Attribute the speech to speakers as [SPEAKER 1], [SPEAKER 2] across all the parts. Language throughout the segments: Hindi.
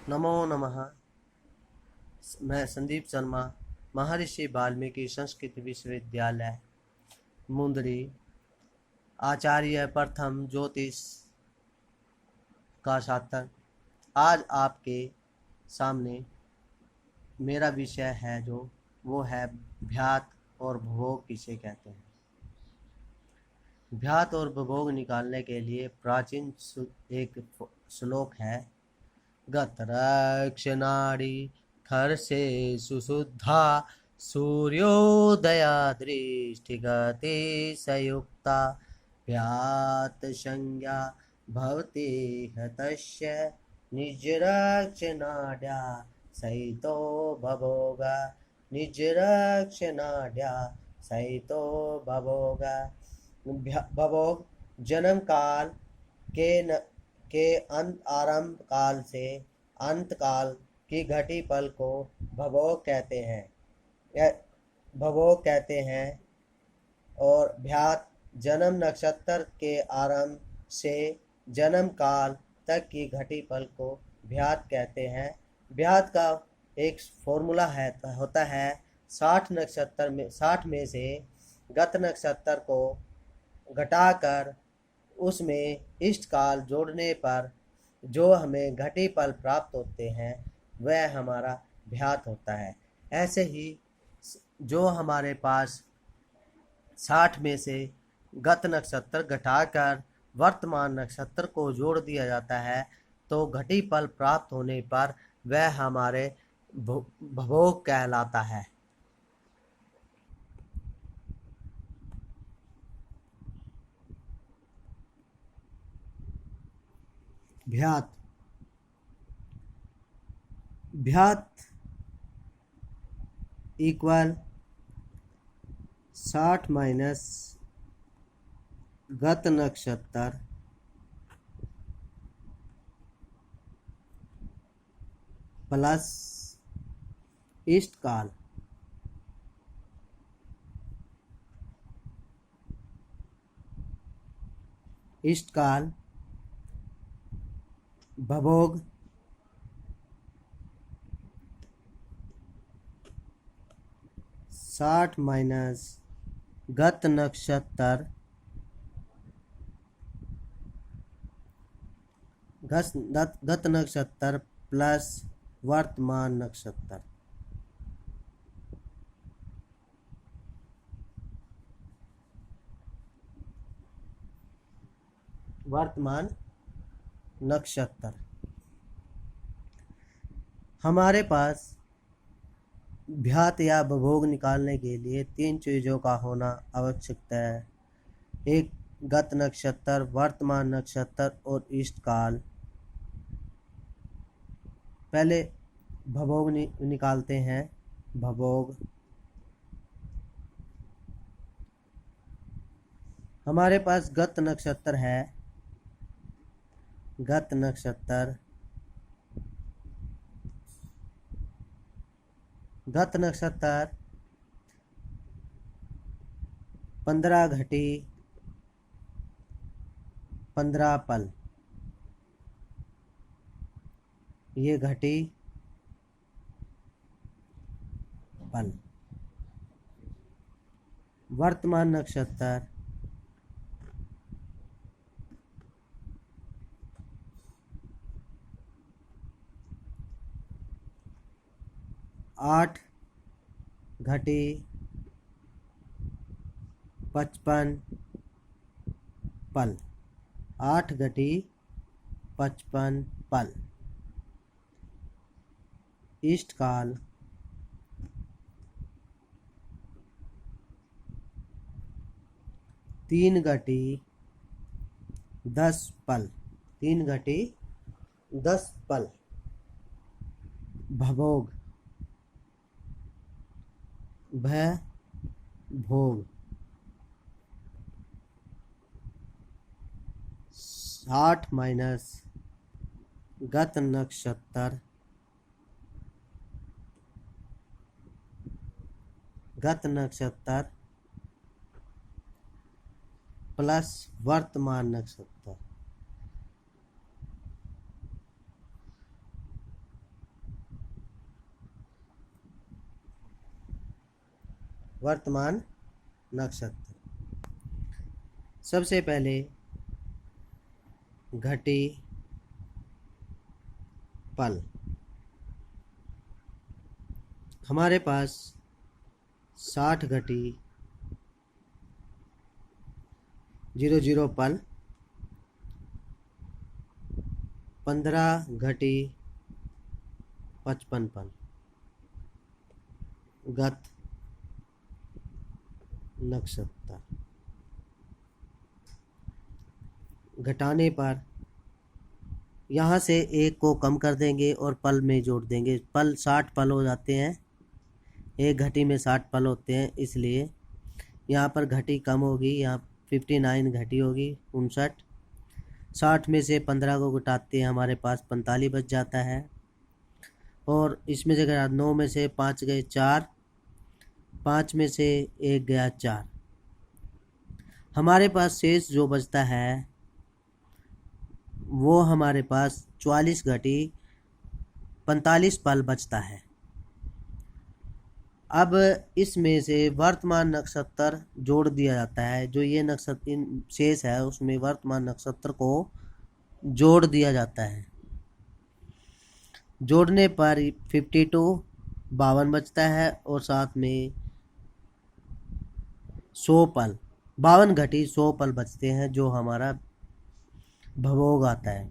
[SPEAKER 1] नमो नमः। मैं संदीप शर्मा, महर्षि वाल्मीकि संस्कृत विश्वविद्यालय मुंदरी, आचार्य प्रथम ज्योतिष का छात्र। आज आपके सामने मेरा विषय है वो है भ्यात और भोग किसे कहते हैं। भ्यात और भोग निकालने के लिए प्राचीन एक श्लोक है। गतरक्षनाड़ी खरसे सुशुद्धा सूर्योदया दृष्टिगते संयुक्ता व्यात संज्ञा भवति हतस्य निजरक्षनाड्या सहितो भभोगा निजरक्षनाड्या सहितो भभोगा। भभोग जन्म काल के न के आरंभ काल से अंत काल की घटी पल को भवोग कहते हैं। भवोग कहते हैं। और भ्यात जन्म नक्षत्र के आरंभ से जन्म काल तक की घटी पल को भ्यात कहते हैं। भ्यात का एक फॉर्मूला होता है 60 में से गत नक्षत्र को घटाकर उसमें इष्ट काल जोड़ने पर जो हमें घटी पल प्राप्त होते हैं वह हमारा भ्यात होता है। ऐसे ही जो हमारे पास 60 में से गत नक्षत्र घटाकर वर्तमान नक्षत्र को जोड़ दिया जाता है तो घटी पल प्राप्त होने पर वह हमारे भवोग कहलाता है। भ्यात भ्यात इक्वल 60 माइनस गत नक्षत्र प्लस इष्ट काल। इष्ट काल भवोग 60 माइनस गत नक्षत्र गत नक्षत्र प्लस वर्तमान नक्षत्र। वर्तमान नक्षत्र हमारे पास भ्यात या भवोग निकालने के लिए 3 चीज़ों का होना आवश्यक है। एक गत नक्षत्र, वर्तमान नक्षत्र और इष्ट काल। पहले भवोग निकालते हैं। भवोग हमारे पास गत नक्षत्र है। गत नक्षत्र 15 घटी 15 पल। ये घटी पल। वर्तमान नक्षत्र 8 घटी 55 पल। 8 घटी 55 पल। इष्ट काल 3 घटी 10 पल। 3 घटी 10 पल। भवोग भोग 60 माइनस गत नक्षत्र प्लस वर्तमान नक्षत्र। वर्तमान नक्षत्र। सबसे पहले घटी पल। हमारे पास 60 घटी 00 पल, 15 घटी 55 पल गत नक्षत्र। घटाने पर यहाँ से एक को कम कर देंगे और पल में जोड़ देंगे। पल 60 पल हो जाते हैं, एक घटी में 60 पल होते हैं, इसलिए यहाँ पर घटी कम होगी, यहाँ 59 घटी होगी 59। 60 में से 15 को घटाते हैं, हमारे पास 45 बच जाता है। और इसमें से अगर 9 में से 5 गए 4, 5 में से 1 गया 4, हमारे पास शेष जो बचता है वो हमारे पास 44 घटी 45 पल बचता है। अब इसमें से वर्तमान नक्षत्र जोड़ दिया जाता है। जो ये नक्षत्र शेष है उसमें वर्तमान नक्षत्र को जोड़ दिया जाता है। जोड़ने पर 52 52 बचता है और साथ में 100 पल 52 घटी 100 पल बचते हैं, जो हमारा भवोग आता है।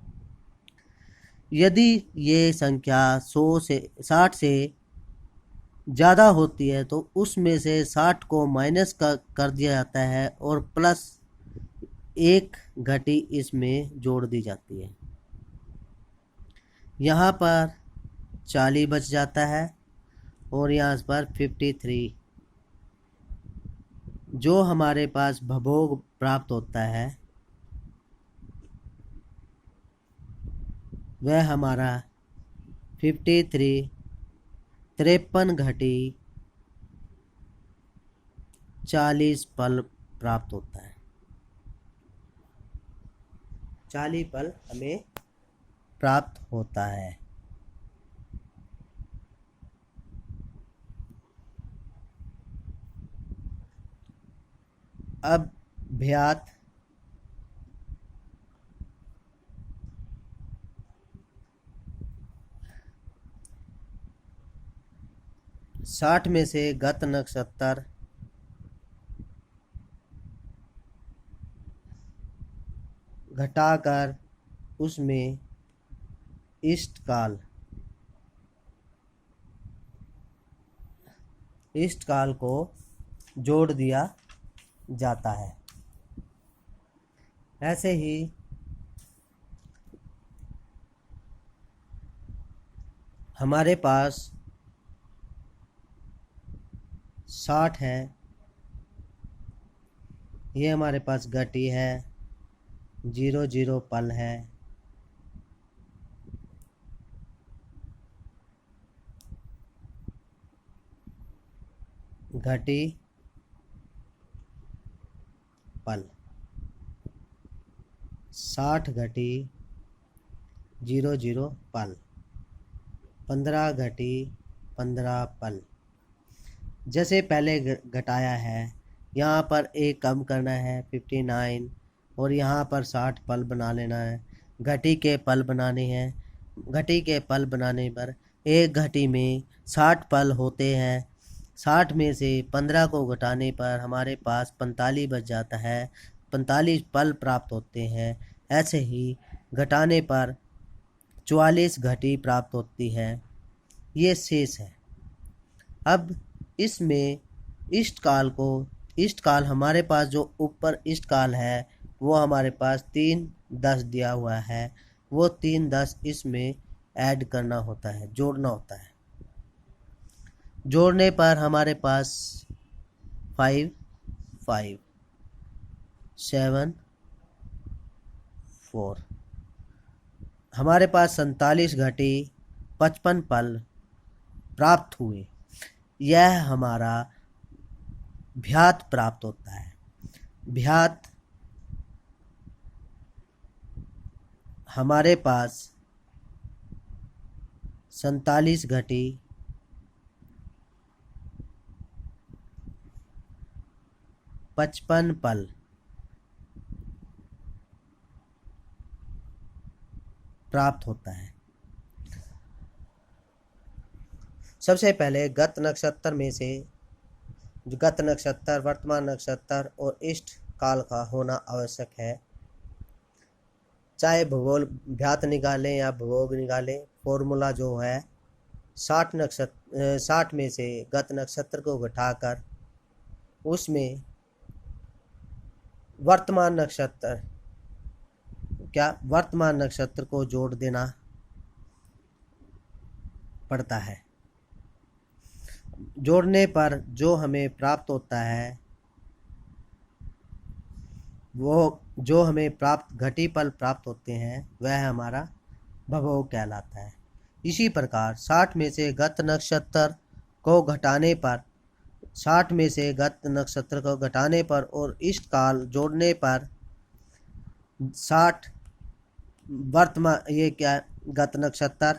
[SPEAKER 1] यदि ये संख्या 60 से ज़्यादा होती है तो उसमें से 60 को माइनस कर दिया जाता है और प्लस 1 घटी इसमें जोड़ दी जाती है। यहाँ पर 40 बच जाता है और यहाँ पर 53। जो हमारे पास भवोग प्राप्त होता है वह हमारा 53 53 घटी 40 पल प्राप्त होता है। 40 पल हमें प्राप्त होता है। अब भ्यात साठ में से गत नक्षत्र घटाकर उसमें इष्टकाल को जोड़ दिया जाता है। ऐसे ही हमारे पास 60 है, ये हमारे पास घटी है, 00 पल है, घटी पल 60 घटी 00 पल 15 घटी 15 पल। जैसे पहले घटाया है, यहाँ पर एक कम करना है 59 और यहाँ पर 60 पल बना लेना है। घटी के पल बनाने हैं। घटी के पल बनाने पर एक घटी में 60 पल होते हैं। 60 में से 15 को घटाने पर हमारे पास 45 बच जाता है, 45 पल प्राप्त होते हैं। ऐसे ही घटाने पर 44 घटी प्राप्त होती है। ये शेष है। अब इसमें इष्टकाल हमारे पास जो ऊपर इष्टकाल है वो हमारे पास 3-10 दिया हुआ है। वो 3-10 इसमें ऐड करना होता है, जोड़ना होता है। जोड़ने पर हमारे पास 5 5 7 4 हमारे पास 47 घटी 55 पल प्राप्त हुए। यह हमारा भ्यात प्राप्त होता है। भ्यात हमारे पास 47 घटी 55 पल प्राप्त होता है। सबसे पहले गत नक्षत्र में से गत नक्षत्र, वर्तमान नक्षत्र और इष्ट काल का होना आवश्यक है। चाहे भूगोल भ्यात निकालें या भूगोल निकालें, फॉर्मूला जो है 60 में से गत नक्षत्र को घटाकर उसमें वर्तमान नक्षत्र को जोड़ देना पड़ता है। जोड़ने पर जो हमें प्राप्त होता है वो जो हमें घटी पल प्राप्त होते हैं वह हमारा भवोग कहलाता है। इसी प्रकार 60 में से गत नक्षत्र को घटाने पर 60 में से गत नक्षत्र को घटाने पर और इष्ट काल जोड़ने पर 60 वर्तमान ये क्या गत नक्षत्र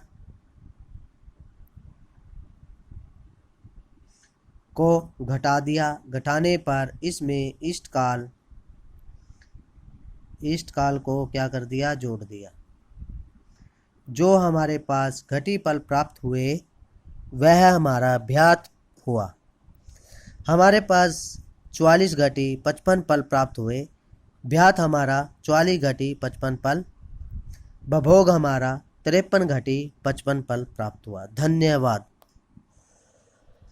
[SPEAKER 1] को घटा दिया। घटाने पर इसमें इष्ट काल को क्या कर दिया, जोड़ दिया। जो हमारे पास घटी पल प्राप्त हुए वह हमारा भ्यात हुआ। हमारे पास 44 घटी 55 पल प्राप्त हुए। भ्यात हमारा 44 घटी 55 पल, भभोग हमारा 53 घटी 55 पल प्राप्त हुआ। धन्यवाद।